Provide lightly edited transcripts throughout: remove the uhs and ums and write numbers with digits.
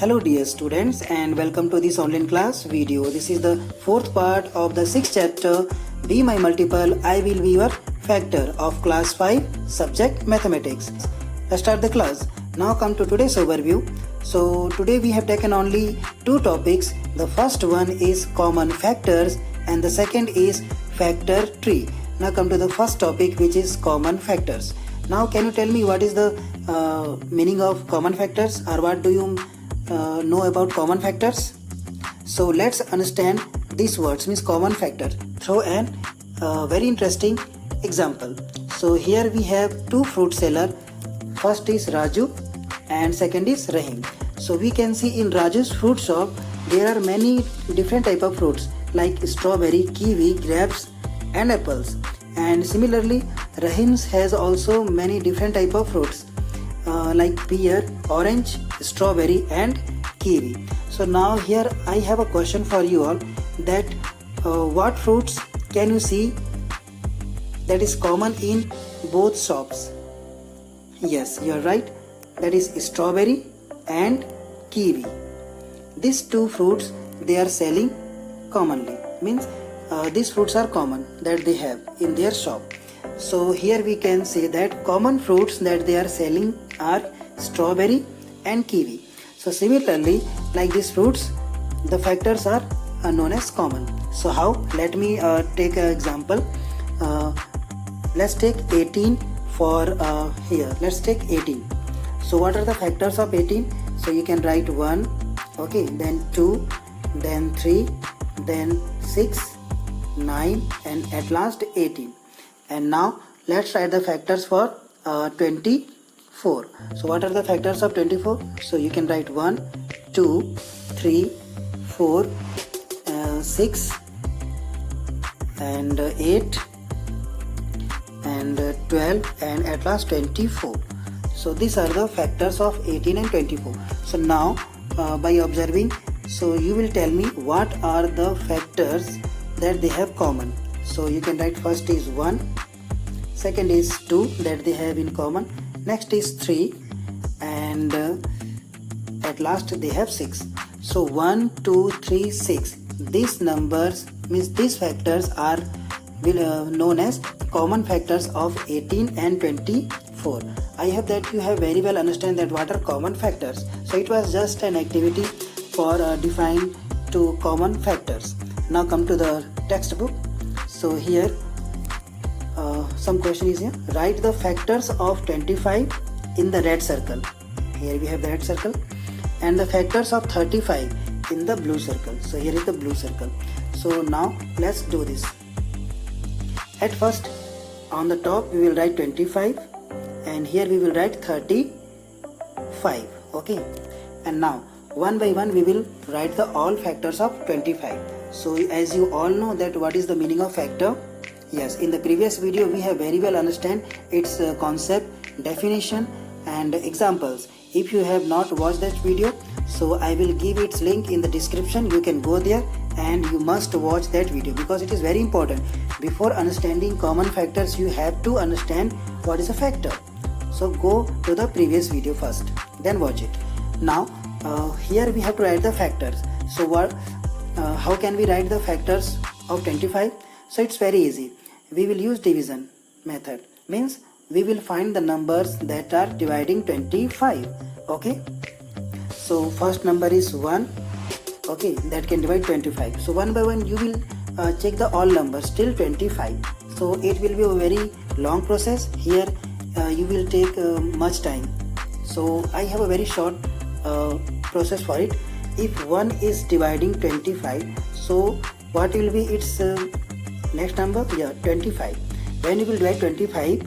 Hello dear students and welcome to this online class video. This is the fourth part of the sixth chapter Be My Multiple, I Will Be Your Factor of class 5 subject mathematics. Let's start the class. Now come to today's overview. So today we have taken only two topics. The first one is common factors and the second is factor tree. Now come to the first topic, which is common factors. Now can you tell me what is the meaning of common factors, or what do you know about common factors? So let's understand these words, means common factor through an very interesting example. So here we have two fruit seller. First is Raju and second is Rahim. So we can see in Raju's fruit shop there are many different type of fruits like strawberry, kiwi, grapes and apples. And similarly Rahim's has also many different type of fruits like pear, orange, strawberry and kiwi. So now here I have a question for you all, that what fruits can you see that is common in both shops? Yes, you are right, that is strawberry and kiwi. These two fruits they are selling commonly, means these fruits are common that they have in their shop. So here we can say that common fruits that they are selling are strawberry and kiwi. So similarly, like these fruits, the factors are known as common. So how? Let me take an example. Let's take 18 for here. Let's take 18. So what are the factors of 18? So you can write 1, okay, then 2, then 3, then 6, 9 and at last 18. And now let's write the factors for 24. So what are the factors of 24? So you can write 1, 2, 3, 4, 6 and 8 and 12 and at last 24. So these are the factors of 18 and 24. So now by observing, so you will tell me what are the factors that they have common. So you can write first is 1, second is 2 that they have in common, next is 3 and at last they have 6. So 1, 2, 3, 6. These numbers means these factors are known as common factors of 18 and 24. I hope that you have very well understand that what are common factors. So it was just an activity for define two common factors. Now come to the textbook. So here some question is here. Write the factors of 25 in the red circle. Here we have the red circle, and the factors of 35 in the blue circle. So here is the blue circle. So now let's do this. At first on the top we will write 25 and here we will write 35. Okay, and now one by one we will write the all factors of 25. So as you all know that what is the meaning of factor. Yes, in the previous video we have very well understand its concept, definition and examples. If you have not watched that video, so I will give its link in the description. You can go there and you must watch that video because it is very important. Before understanding common factors you have to understand what is a factor. So go to the previous video first, then watch it. Now here we have to write the factors. So what? How can we write the factors of 25? So it's very easy. We will use division method, means we will find the numbers that are dividing 25. Okay, so first number is 1, okay, that can divide 25. So one by one you will check the all numbers till 25. So it will be a very long process. Here you will take much time. So I have a very short process for it. If 1 is dividing 25, so what will be its next number? Yeah, 25. When you will divide 25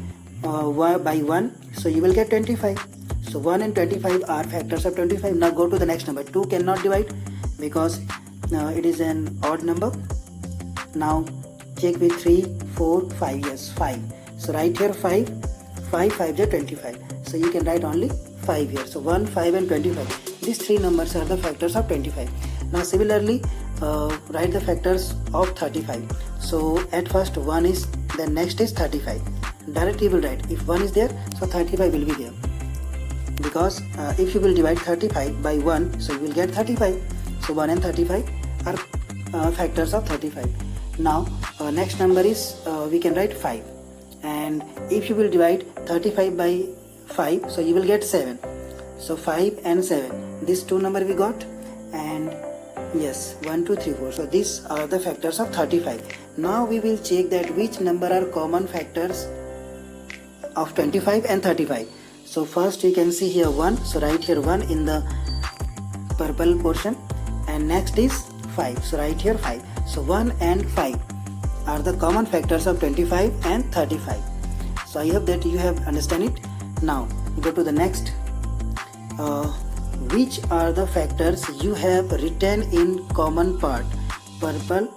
by 1, so you will get 25. So 1 and 25 are factors of 25. Now go to the next number. 2 cannot divide because it is an odd number. Now check with 3, 4, 5. Yes, 5. So write here 5. 5 5 is 25. So you can write only 5 here. So 1, 5 and 25. These three numbers are the factors of 25. Now similarly write the factors of 35. So at first 1 is, then next is 35. Directly we will write, if 1 is there, so 35 will be there. because if you will divide 35 by 1, so you will get 35. So 1 and 35 are factors of 35. Now next number is we can write 5, and if you will divide 35 by 5, so you will get 7. So 5 and 7, these two number we got, and yes, 1 2 3 4. So these are the factors of 35. Now we will check that which number are common factors of 25 and 35. So first you can see here 1, so write here 1 in the purple portion, and next is 5, so write here 5. So 1 and 5 are the common factors of 25 and 35. So I hope that you have understand it. Now go to the next. Which are the factors you have written in common part, purple,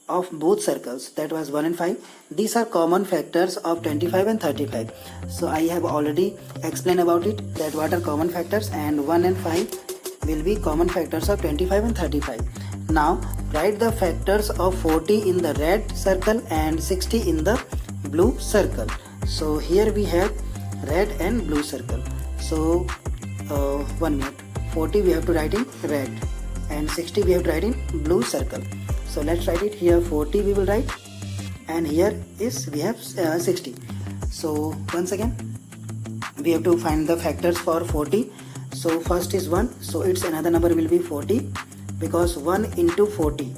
of both circles, that was 1 and 5. These are common factors of 25 and 35. So I have already explained about it, that what are common factors, and 1 and 5 will be common factors of 25 and 35. Now write the factors of 40 in the red circle and 60 in the blue circle. So here we have red and blue circle. So 1 minute, 40 we have to write in red and 60 we have to write in blue circle. So let's write it here. 40 we will write, and here is we have 60. So once again we have to find the factors for 40. So first is 1, so its another number will be 40, because 1 into 40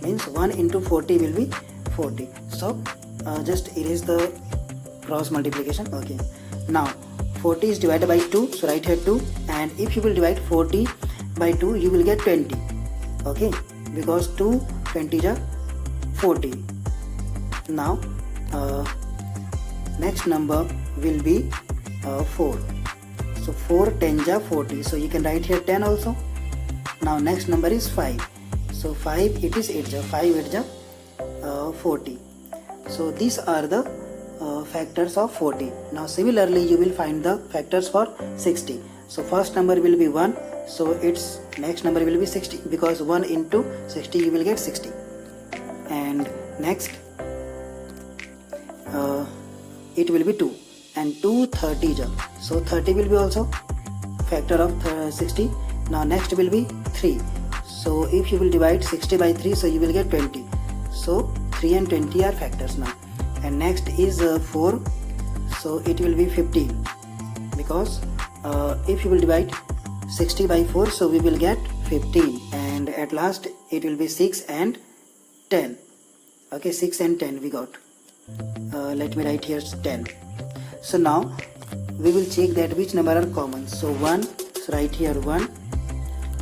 means 1 into 40 will be 40. So just erase the cross multiplication. Okay, now 40 is divided by 2, so write here 2, and if you will divide 40 by 2 you will get 20. Okay, because 2 20 are 40. Now next number will be 4. So 4 10 are 40, so you can write here 10 also. Now next number is 5. So 5 it is 8 are 5 8 are 40. So these are the factors of 40. Now similarly you will find the factors for 60. So first number will be 1, so its next number will be 60, because 1 into 60 you will get 60. And next it will be 2, and 2 30 are, so 30 will be also factor of 60. Now next will be 3, so if you will divide 60 by 3, so you will get 20. So 3 and 20 are factors now. And next is 4, so it will be 15, because if you will divide 60 by 4, so we will get 15, and at last it will be 6 and 10. Okay, 6 and 10 we got. Let me write here 10. So now we will check that which number are common. So 1, so write here 1,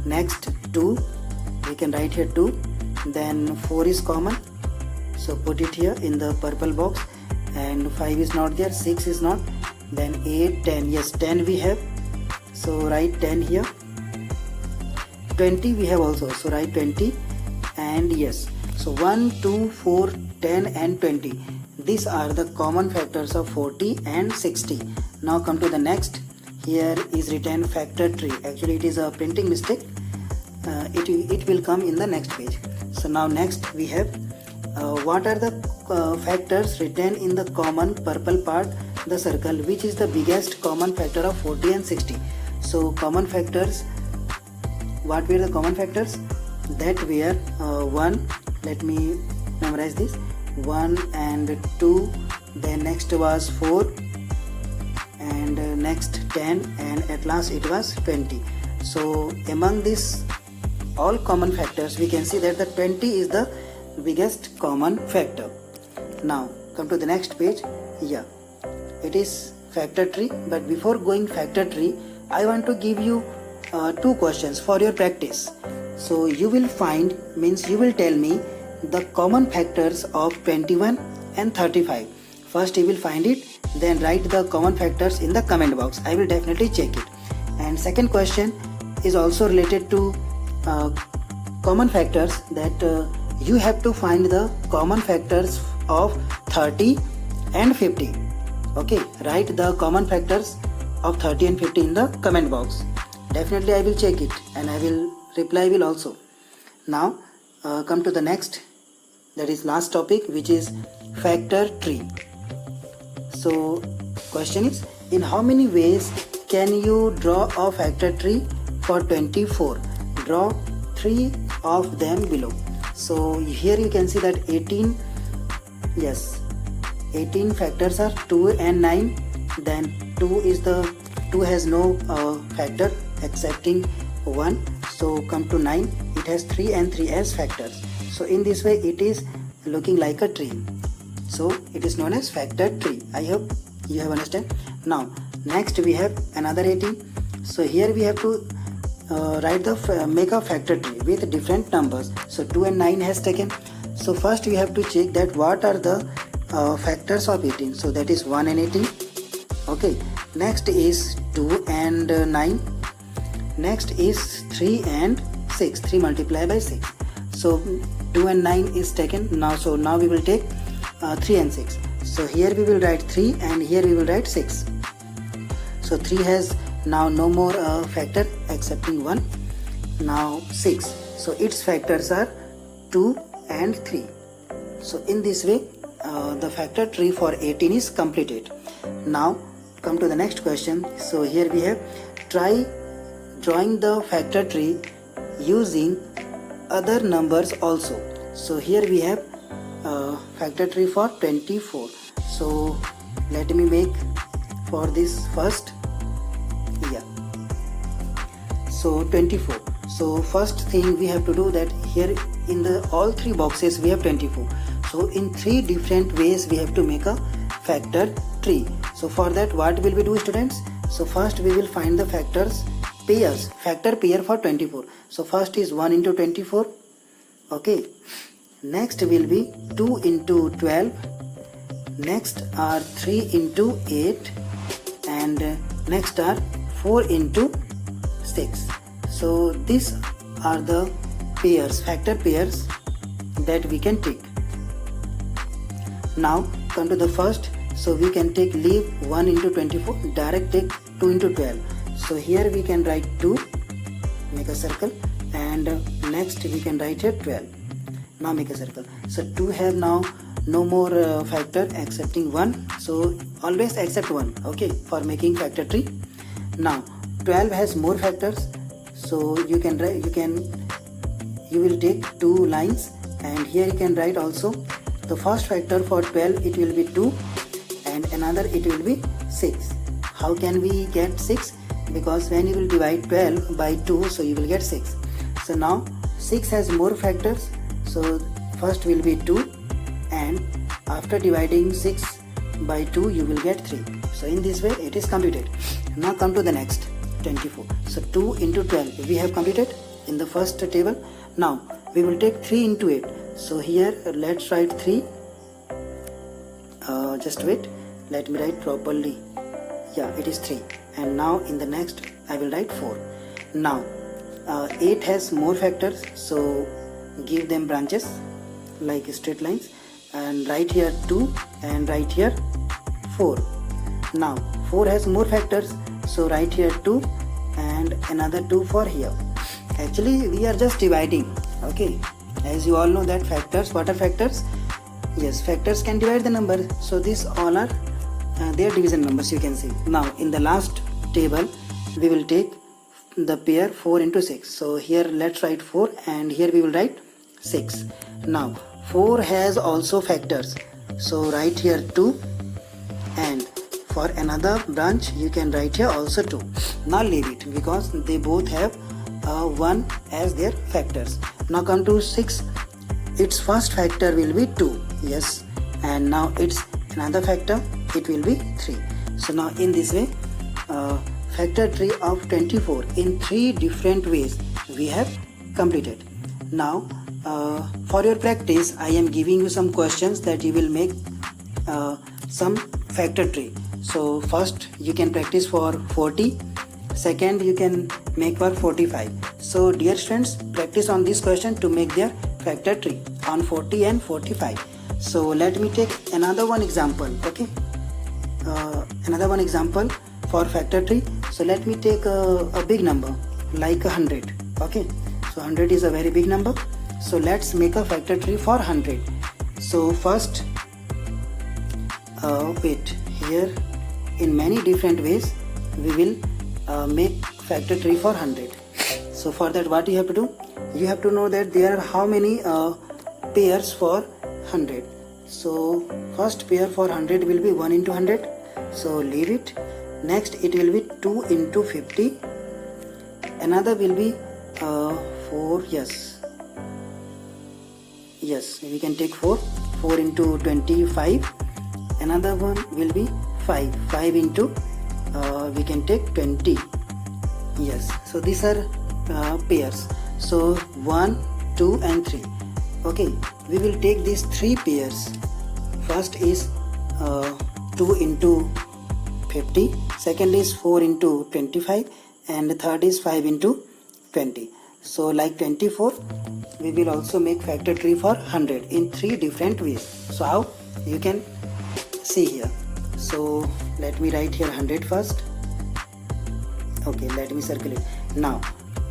next 2, we can write here 2, then 4 is common, so put it here in the purple box, and 5 is not there, 6 is not, then 8 10, yes 10 we have, so write 10 here. 20 we have also, so write 20, and yes, so 1 2 4 10 and 20, these are the common factors of 40 and 60. Now come to the next. Here is written factor tree, actually it is a printing mistake, it will come in the next page. So now next we have what are the factors written in the common purple part, the circle, which is the biggest common factor of 40 and 60. So common factors, what were the common factors? That were 1, let me memorize this, 1 and 2, then next was 4, and next 10, and at last it was 20. So among these all common factors we can see that the 20 is the biggest common factor. Now come to the next page. Yeah, it is factor tree, but before going factor tree I want to give you 2 questions for your practice. So you will find, means you will tell me the common factors of 21 and 35. First you will find it, then write the common factors in the comment box. I will definitely check it. And second question is also related to common factors, that you have to find the common factors of 30 and 50. Okay, write the common factors of 30 and 50 in the comment box. Definitely I will check it, and I will reply will also. Now come to the next, that is last topic, which is factor tree. So question is, in how many ways can you draw a factor tree for 24? Draw 3 of them below. So here you can see that 18, yes, 18 factors are 2 and 9. Then 2 has no factor excepting 1. So come to 9, it has 3 and 3 as factors. So in this way it is looking like a tree. So it is known as factor tree. I hope you have understand. Now next we have another 18. So here we have to make a factor tree with different numbers. So 2 and 9 has taken. So first we have to check that what are the factors of 18. So that is 1 and 18. Okay, next is 2 and 9. Next is 3 and 6. 3 multiplied by 6. So 2 and 9 is taken. So now we will take 3 and 6. So here we will write 3 and here we will write 6. So 3 has now no more factor excepting 1. Now 6. So its factors are 2 and 3. So in this way the factor tree for 18 is completed. Now come to the next question. So here we have try drawing the factor tree using other numbers also. So here we have factor tree for 24. So let me make for this first. Yeah, so 24. So first thing we have to do that here in the all 3 boxes we have 24. So in 3 different ways we have to make a factor tree. So for that what will we do, students? So first we will find the factor pair for 24. So first is 1 into 24. Okay, next will be 2 into 12. Next are 3 into 8 and next are 4 into 6. So these are the factor pairs that we can take. Now come to the first. So we can leave 1 into 24, direct take 2 into 12. So here we can write 2, make a circle, and next we can write here 12. Now make a circle. So 2 have now no more factor excepting 1. So always accept 1, okay, for making factor tree. Now 12 has more factors. So you will take 2 lines and here you can write also the first factor for 12, it will be 2 and another it will be 6. How can we get 6? Because when you will divide 12 by 2, so you will get 6. So now 6 has more factors. So first will be 2 and after dividing 6 by 2 you will get 3. So in this way it is completed. Now come to the next 24. So 2 into 12 we have completed in the first table. Now we will take 3 into 8. So here let's write 3. Just wait, let me write properly. Yeah, it is 3. And now in the next I will write 4. Now 8 has more factors, so give them branches like straight lines and write here 2 and write here 4. Now 4 has more factors, so write here 2 and another 2 for here. Actually we are just dividing, okay, as you all know that factors, what are factors? Yes, factors can divide the number. So these all are their division numbers, you can see. Now in the last table we will take the pair 4 into 6. So here let's write 4 and here we will write 6. Now 4 has also factors, so write here 2 and for another branch you can write here also 2. Now leave it because they both have 1 as their factors. Now come to 6. Its first factor will be 2. Yes, and now its another factor, it will be 3. So now in this way factor tree of 24 in 3 different ways we have completed. Now for your practice I am giving you some questions that you will make some factor tree. So first you can practice for 40, second you can make for 45. So dear students, practice on this question to make their factor tree on 40 and 45. So let me take another one example, okay, another one example for factor tree. So let me take a big number like 100, okay. So 100 is a very big number. So let's make a factor tree for 100. So first wait, here in many different ways we will make factor tree for 100. So for that, what you have to do? You have to know that there are how many pairs for 100. So first pair for 100 will be 1 into 100. So leave it. Next it will be 2 into 50. Another will be 4. Yes, we can take 4 into 25. Another one will be 5 into we can take 20. Yes, so these are pairs. So 1, 2 and 3. Okay, we will take these 3 pairs. First is 2 into 50, second is 4 into 25, and the third is 5 into 20. So like 24, we will also make factor tree for 100 in 3 different ways. So how? You can see here. So let me write here 100 first. Okay, let me circle it. Now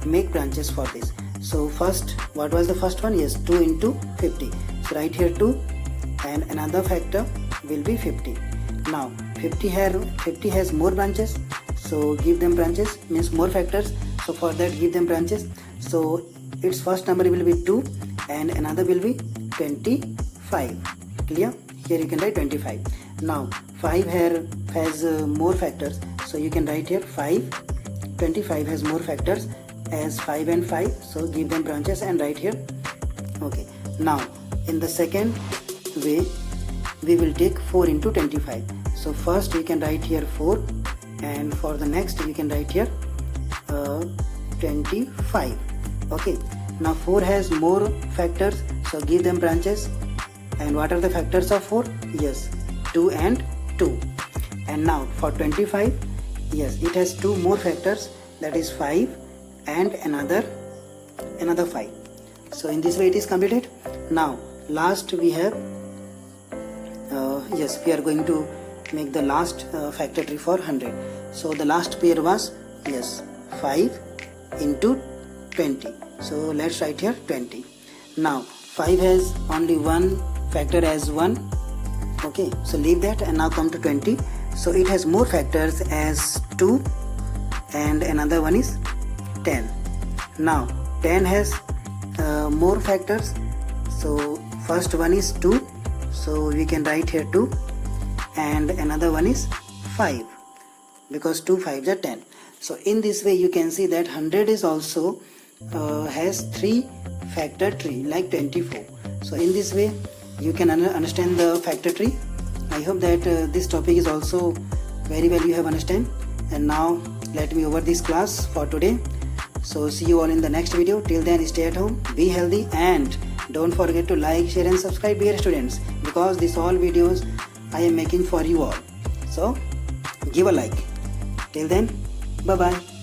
make branches for this. So first, what was the first one? Yes, 2 into 50. So write here 2, and another factor will be 50. Now 50 has more branches, so give them branches, means more factors. So for that, give them branches. So its first number will be 2 and another will be 25. Clear? Here you can write 25. Now 5 here has more factors, so you can write here 5. 25 has more factors as 5 and 5, so give them branches and write here. Okay, now in the second way, we will take 4 into 25. So first we can write here 4, and for the next we can write here 25. Okay, now 4 has more factors, so give them branches. And what are the factors of 4? Yes, 2 and 2. And now for 25, yes, it has 2 more factors, that is 5 and another 5. So in this way it is completed. Now last we have yes, we are going to make the last factor tree for 100. So the last pair was, yes, 5 into 20. So let's write here 20. Now 5 has only one factor as 1. Okay, so leave that and now come to 20. So it has more factors as 2 and another one is 10. Now 10 has more factors, so first one is 2, so we can write here 2, and another one is 5, because 2 5s are 10. So in this way you can see that 100 is also has 3 factor tree like 24. So in this way you can understand the factor tree. I hope that this topic is also very well you have understand. And now let me over this class for today. So see you all in the next video. Till then, stay at home, be healthy, and don't forget to like, share and subscribe, dear students, because these all videos I am making for you all. So give a like. Till then, bye bye.